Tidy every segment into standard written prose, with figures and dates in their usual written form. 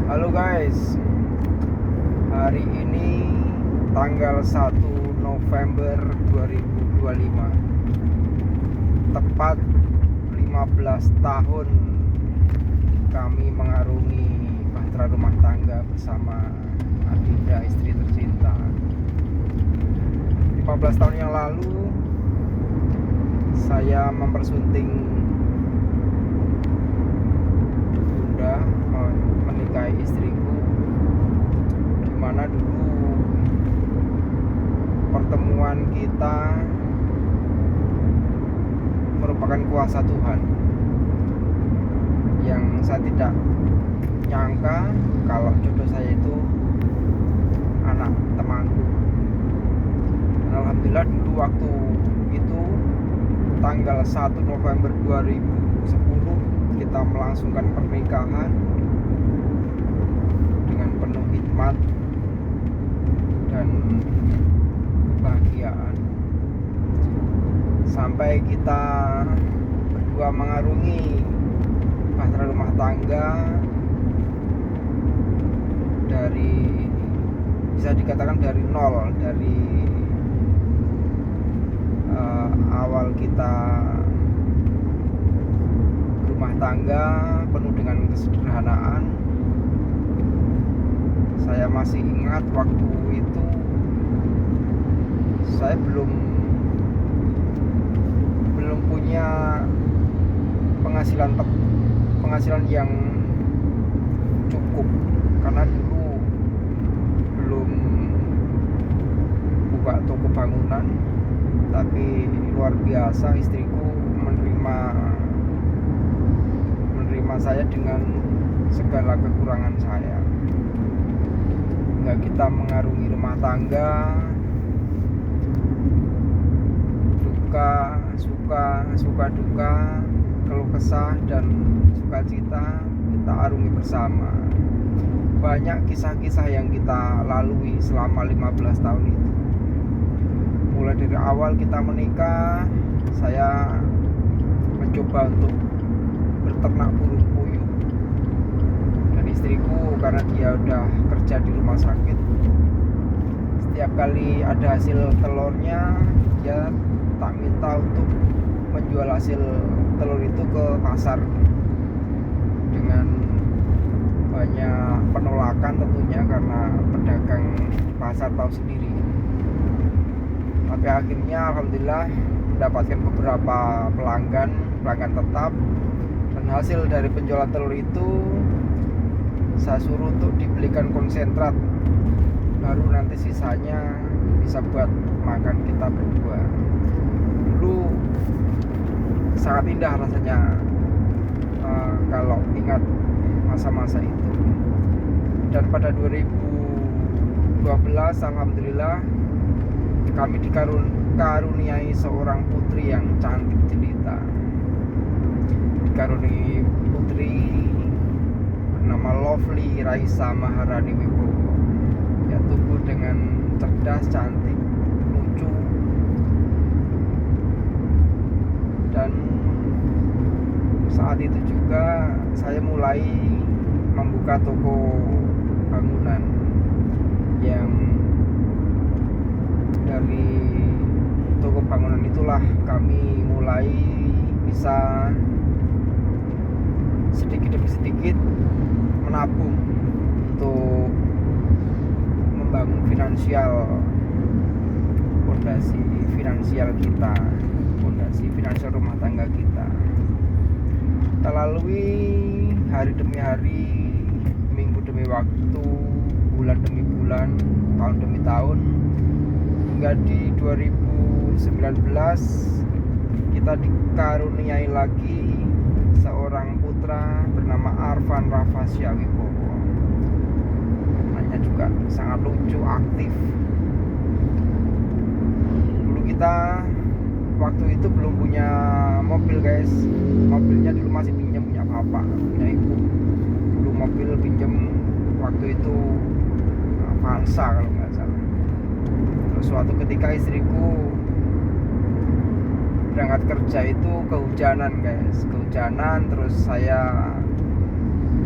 Halo guys, hari ini tanggal 1 November 2025, tepat 15 tahun kami mengarungi bahtera rumah tangga bersama Adinda, istri tercinta. 15 tahun yang lalu saya mempersunting Bunda, menikahi istriku, dimana dulu pertemuan kita merupakan kuasa Tuhan yang saya tidak nyangka kalau jodoh saya itu anak temanku. Dan alhamdulillah dulu waktu itu tanggal 1 November 2010 kita melangsungkan pernikahan dengan penuh hikmat dan kebahagiaan, sampai kita berdua mengarungi bahtera rumah tangga dari, bisa dikatakan dari nol, dari awal kita rumah tangga penuh dengan kesederhanaan. Saya masih ingat waktu itu saya belum punya penghasilan yang cukup, karena dulu belum buka toko bangunan. Tapi luar biasa istriku menerima saya dengan segala kekurangan saya. Hingga kita mengarungi rumah tangga, suka duka, keluh kesah dan sukacita kita arungi bersama. Banyak kisah-kisah yang kita lalui selama 15 tahun itu. Mulai dari awal kita menikah, saya mencoba untuk berternak burung puyuh, dan istriku karena dia udah kerja di rumah sakit, setiap kali ada hasil telurnya dia tak minta untuk menjual hasil telur itu ke pasar, dengan banyak penolakan tentunya karena pedagang pasar tahu sendiri. Tapi akhirnya alhamdulillah mendapatkan beberapa pelanggan tetap, dan hasil dari penjualan telur itu saya suruh untuk dibelikan konsentrat, baru nanti sisanya bisa buat makan kita berdua. Dulu sangat indah rasanya kalau ingat masa-masa itu. Dan pada 2012 alhamdulillah kami dikaruniai seorang putri yang cantik jelita. Dikaruniai putri bernama Lovely Raisa Maharani Wibowo. Dia tumbuh dengan cerdas, cantik, lucu, dan saat itu juga saya mulai membuka toko bangunan, yang dari toko bangunan itulah kami mulai bisa sedikit demi sedikit menabung untuk membangun fondasi finansial kita, fondasi finansial rumah tangga kita. Kita lalui hari demi hari, minggu demi waktu, bulan demi bulan, tahun demi tahun, hingga di 2019 kita dikaruniai lagi seorang putra bernama Arfan Rafasya Wibowo. Anaknya juga sangat lucu, aktif. Dulu kita waktu itu belum punya mobil guys, mobilnya dulu masih pinjam punya bapak, punya ibu. Dulu mobil pinjam waktu itu Avanza kalau nggak salah. Terus suatu ketika istriku berangkat kerja itu kehujanan guys, terus saya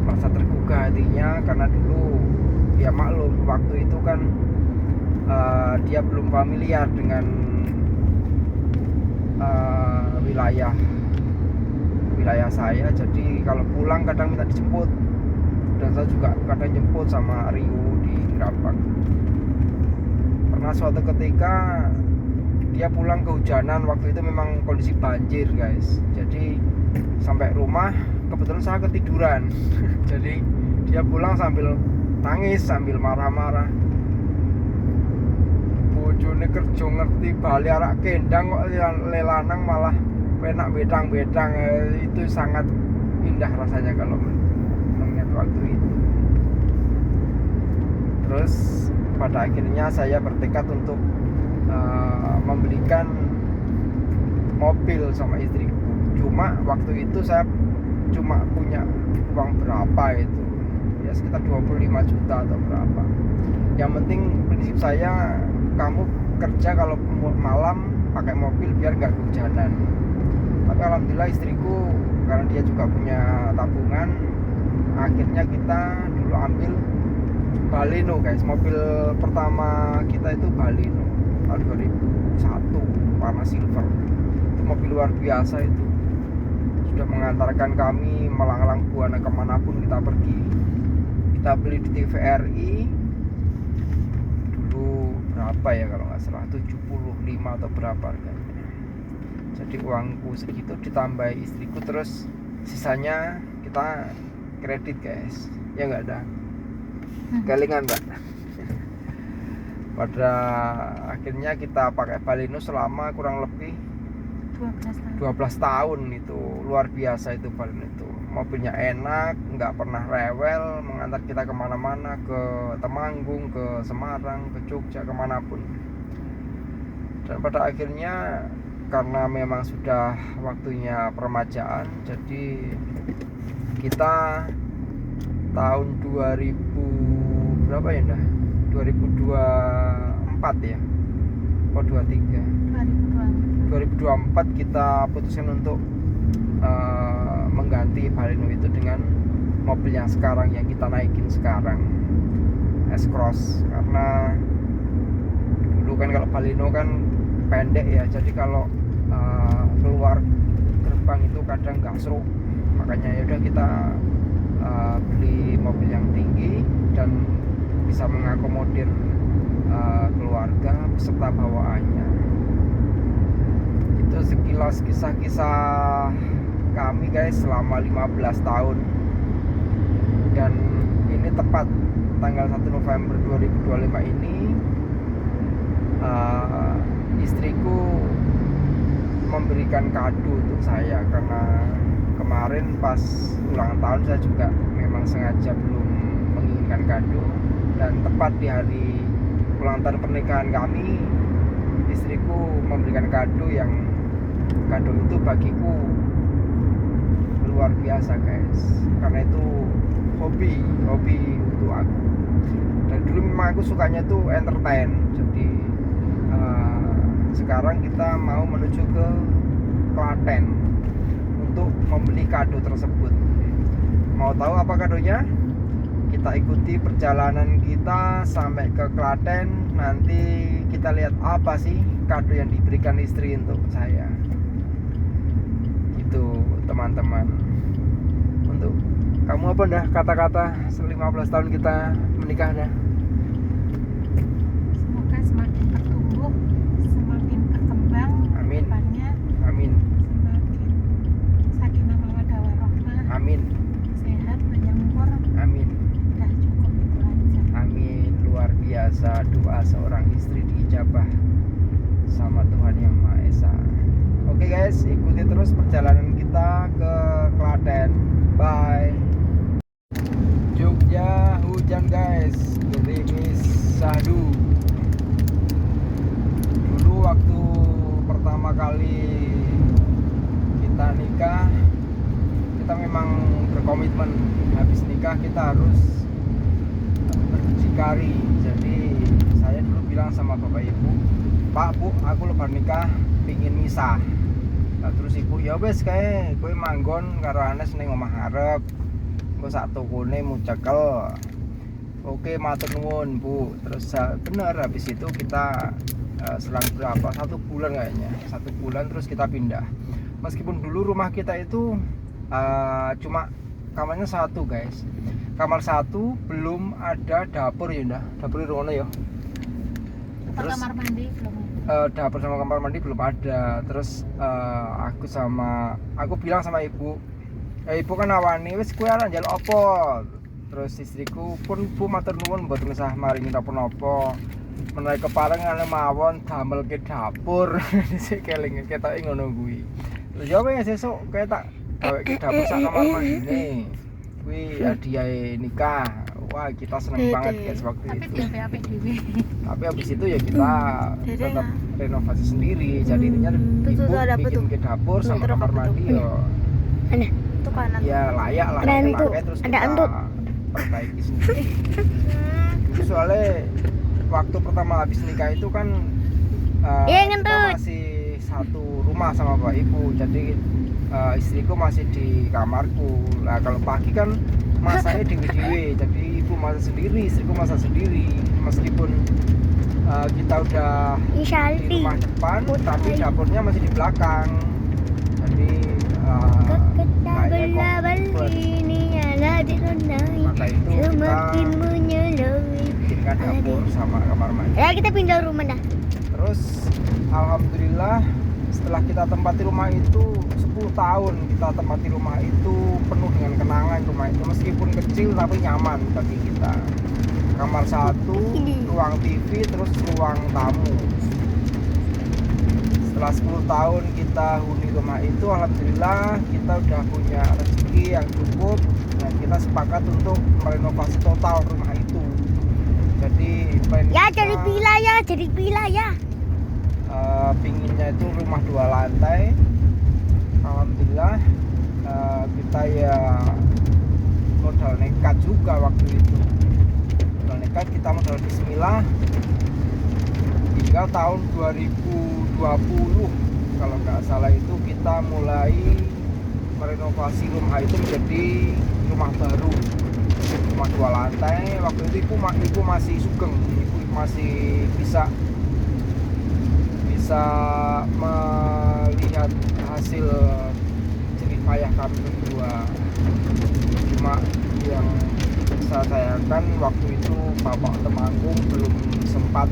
merasa tergugah hatinya karena dulu ya maklum waktu itu kan dia belum familiar dengan wilayah saya, jadi kalau pulang kadang minta dijemput dan saya juga kadang jemput sama Rio di Gerabak. Pernah suatu ketika dia pulang kehujanan, waktu itu memang kondisi banjir guys, jadi sampai rumah kebetulan saya ketiduran jadi dia pulang sambil nangis, sambil marah-marah, bojone kerja ngerti bali arak kendang kok lelanang malah penak bedang-bedang. Itu sangat indah rasanya kalau mengingat waktu itu. Terus pada akhirnya saya bertekad untuk membelikan mobil sama istriku. Cuma waktu itu saya cuma punya uang berapa itu ya, sekitar 25 juta atau berapa. Yang penting prinsip saya, kamu kerja kalau malam pakai mobil biar gak kehujanan. Tapi alhamdulillah istriku karena dia juga punya tabungan, akhirnya kita dulu ambil Baleno guys. Mobil pertama kita itu Baleno tahun 2001 warna silver. Itu mobil luar biasa, itu sudah mengantarkan kami melanglang buana kemanapun kita pergi. Kita beli di TVRI dulu berapa ya kalau nggak salah, 75 atau berapa harganya. Jadi uangku segitu ditambah istriku, terus sisanya kita kredit guys. Ya nggak ada galingan mbak. Pada akhirnya kita pakai Baleno selama kurang lebih 12 tahun. Itu luar biasa itu Baleno itu. Mobilnya enak, nggak pernah rewel, mengantar kita kemana-mana, ke Temanggung, ke Semarang, ke Jogja, kemanapun. Dan pada akhirnya karena memang sudah waktunya peremajaan, jadi kita tahun 2000 berapa ya dah? 2024 ya? Oh 23? 2024 kita putuskan untuk mengganti Baleno itu dengan mobil yang sekarang, yang kita naikin sekarang, S-Cross. Karena dulu kan kalau Baleno kan pendek ya, jadi kalau keluar gerbang itu kadang nggak seru. Makanya yaudah kita beli mobil yang tinggi dan bisa mengakomodir keluarga beserta bawaannya. Itu sekilas kisah-kisah kami guys selama 15 tahun. Dan ini tepat tanggal 1 November 2025 ini istriku memberikan kado untuk saya, karena kemarin pas ulang tahun saya juga memang sengaja belum menginginkan kado, dan tepat di hari ulang tahun pernikahan kami istriku memberikan kado yang kado itu bagiku luar biasa guys, karena itu hobi untuk aku. Dan dulu memang aku sukanya tuh entertain, jadi sekarang kita mau menuju ke Klaten untuk membeli kado tersebut. Mau tahu apa kadonya? Kita ikuti perjalanan kita sampai ke Klaten. Nanti kita lihat apa sih kado yang diberikan istri untuk saya. Itu teman-teman. Untuk kamu apa dah kata-kata 15 tahun kita menikah dah? Semoga semakin bertumbuh, semakin berkembang. Amin. Depannya. Amin. Semakin sakinah mawaddah warahmah. Amin. Sehat menyempur. Amin. Udah cukup itu aja. Amin. Luar biasa, doa seorang istri diijabah sama Tuhan Yang Maha Esa. Oke guys, ikuti terus perjalanan kita ke Klaten. Bye. Jogja hujan guys, gerimis sahdu. Dulu waktu pertama kali kita nikah, kita memang berkomitmen habis nikah kita harus berdikari. Jadi saya dulu bilang sama bapak ibu, Pak Bu, aku lebar nikah pingin misah. Nah, terus ibu ya wes kae kowe manggon karo Anes ning omah arep, engko sak tokone mucekel. Oke, matur nuwun Bu. Terus bener, habis itu kita selang berapa, 1 bulan kayaknya, 1 bulan terus kita pindah. Meskipun dulu rumah kita itu cuma kamarnya 1 guys, kamar 1, belum ada dapur ya, dapur di rono ya. Terus kamar mandi belum. Dapur sama kamar mandi belum ada. Terus aku bilang sama ibu, ibu kan awani wis kowe arep njaluk apa. Terus istriku pun Bu matur nuwun mboten usah maringi napa-napa. Menawi keparengan mawon damel ke dapur. Sik keling ketoke ngono kuwi. Terus ya wis sesuk kowe tak gaweke dapur sak kamar mandine. Kuwi hadiah nikah. Wah, kita seneng banget guys waktu Tapi itu. DP dewe. Tapi habis itu ya kita tetap renovasi sendiri. Jadi intinya ibu bikin ke dapur sama kamar mandi ya. Itu kanan. Ya layak lah Ada dipakai, entuk, terus ada kita entuk. perbaiki sendiri. Dulu soalnya waktu pertama habis nikah itu kan Iya, kita ngentut. masih satu rumah sama bapak ibu. Jadi istriku masih di kamarku. Nah kalau pagi kan masaknya dewe-dewe. Jadi ibu masak sendiri, istriku masak sendiri. Meskipun kita udah di rumah depan, tapi dapurnya masih di belakang. Jadi kayaknya kok buat maka itu Semakin kita menyeluruh. bikinkan dapur sama kamar mandi. Ya kita pindah rumah dah. Terus alhamdulillah setelah kita tempati rumah itu 10 tahun kita tempati rumah itu penuh dengan kenangan. Rumah itu meskipun kecil tapi nyaman bagi kita. Kamar 1, ruang TV, terus ruang tamu. Setelah 10 tahun kita huni rumah itu, alhamdulillah kita udah punya rezeki yang cukup dan kita sepakat untuk merenovasi total rumah itu. Jadi plan Ya kita, jadi villa ya. pinginnya itu rumah 2 lantai. Alhamdulillah kita ya modal nekat juga waktu itu. Modal nekat, kita modal bismillah. Hingga tahun 2020 kalau nggak salah itu kita mulai merenovasi rumah itu menjadi rumah baru, rumah 2 lantai. Waktu itu ibu masih sugeng, ibu masih bisa melihat hasil jerih payah kami berdua. Cuma yang saya sayangkan waktu itu Bapak Temanggung belum sempat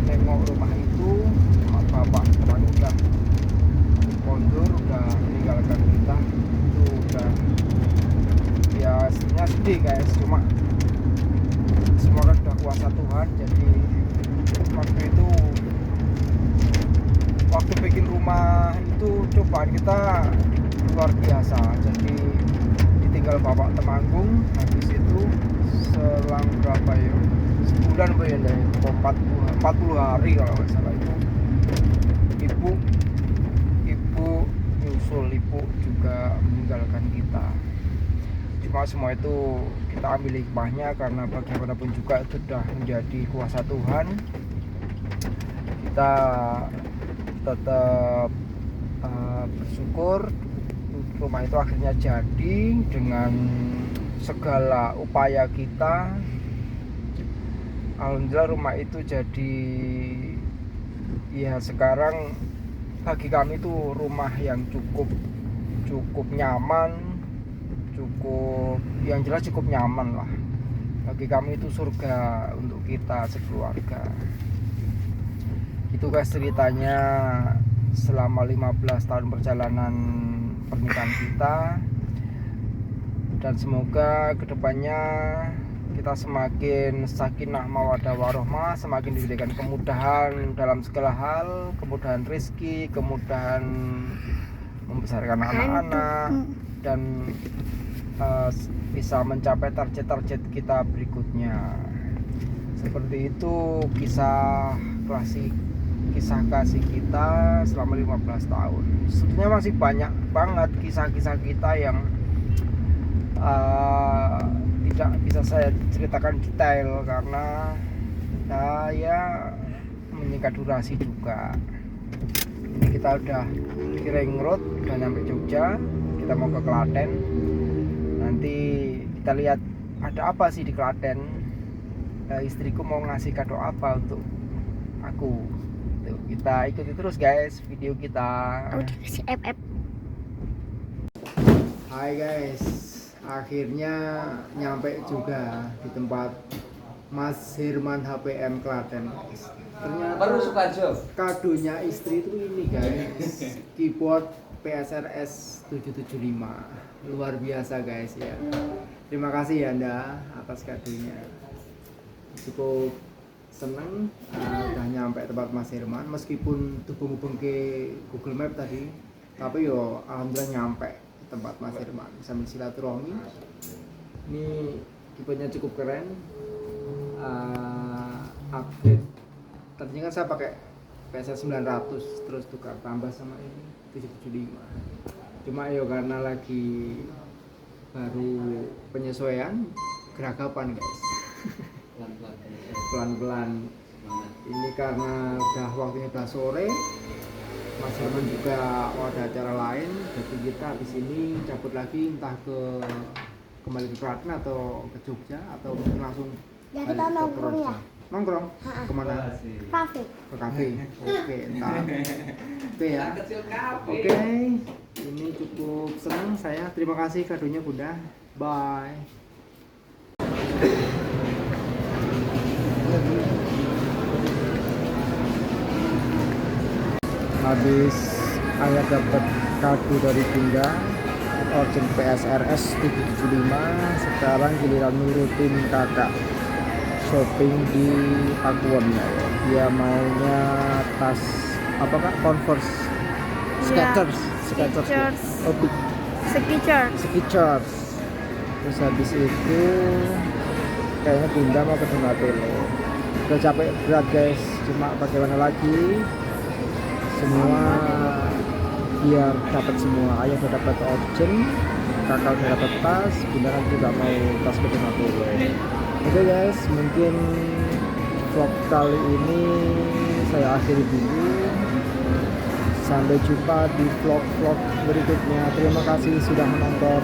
nengok rumah itu. Bapak Temanggung udah kondur, udah meninggalkan kita. Itu udah ya sebenarnya sedih guys, cuma semua kan udah kuasa Tuhan. Jadi waktu itu waktu bikin rumah itu cobaan kita luar biasa. Jadi ditinggal Bapak Temanggung, habis itu selang berapa ya, sebulan apa ya, 40 hari kalau nggak salah itu ibu nyusul, ibu juga meninggalkan kita. Cuma semua itu kita ambil hikmahnya, karena bagaimanapun juga itu sudah menjadi kuasa Tuhan. Kita tetap bersyukur rumah itu akhirnya jadi dengan segala upaya kita. Alhamdulillah rumah itu jadi ya sekarang bagi kami itu rumah yang cukup nyaman, yang jelas cukup nyaman lah. Bagi kami itu surga untuk kita sekeluarga. Itu guys ceritanya selama 15 tahun perjalanan pernikahan kita, dan semoga kedepannya kita semakin sakinah mawaddah warahmah, semakin diberikan kemudahan dalam segala hal, kemudahan rezeki, kemudahan membesarkan anak-anak, dan bisa mencapai target-target kita berikutnya. Seperti itu kisah kasih kita selama 15 tahun. Sebenarnya masih banyak banget kisah-kisah kita yang tidak bisa saya ceritakan detail karena saya menyingkat durasi juga. Ini kita udah di ring road, udah nyampe Jogja, kita mau ke Klaten. nanti kita lihat ada apa sih di Klaten. Istriku mau ngasih kado apa untuk aku. Tuh, kita ikuti terus guys video kita. Udah kasih FF. Hai guys, akhirnya nyampe juga di tempat Mas Herman HPM Klaten guys. Ternyata Baru suka job. kadonya istri itu ini guys, keyboard PSRS 775. Luar biasa guys ya. Terima kasih ya Anda atas kadonya. Cukup seneng udah nyampe tempat Mas Herman, meskipun hubung-hubung ke Google Map tadi, tapi yo alhamdulillah nyampe tempat Mas Herman sambil silaturahmi. Ini keyboardnya cukup keren, upgrade. Tadinya kan saya pakai PSR 900 terus tukar tambah sama ini 775. Cuma yo karena lagi baru penyesuaian, geragapan guys. Pelan-pelan. Ini karena udah waktunya udah sore, Mas Herman juga ada acara lain, jadi kita habis ini cabut lagi entah kembali ke Klaten atau ke Jogja atau mungkin langsung Ya, balik kita ke nongkrong Purworejo. ya? Nongkrong? Ha-ha. Kemana? Kafe. Ke kafe. Oke, entar. Oke ya. Kecil kafe. Oke, ini cukup senang saya. Terima kasih kadonya Bunda. Bye. Habis ayah dapat kado dari Bunda, origin PSRS 775. Sekarang giliran nurutin kakak shopping di Pakuwon ya. Dia maunya tas apa kak? Converse, Skechers, Skechers. oh, Skechers. Terus habis itu kayaknya Bunda mau ke Donatello. Udah capek berat guys, cuma bagaimana lagi, semua biar dapat semua. Ayah udah dapat option, kakak udah dapat tas, Bunda kan juga mau tas ke Donatello. Oke guys, mungkin vlog kali ini saya akhiri dulu. Sampai jumpa di vlog-vlog berikutnya. Terima kasih sudah menonton.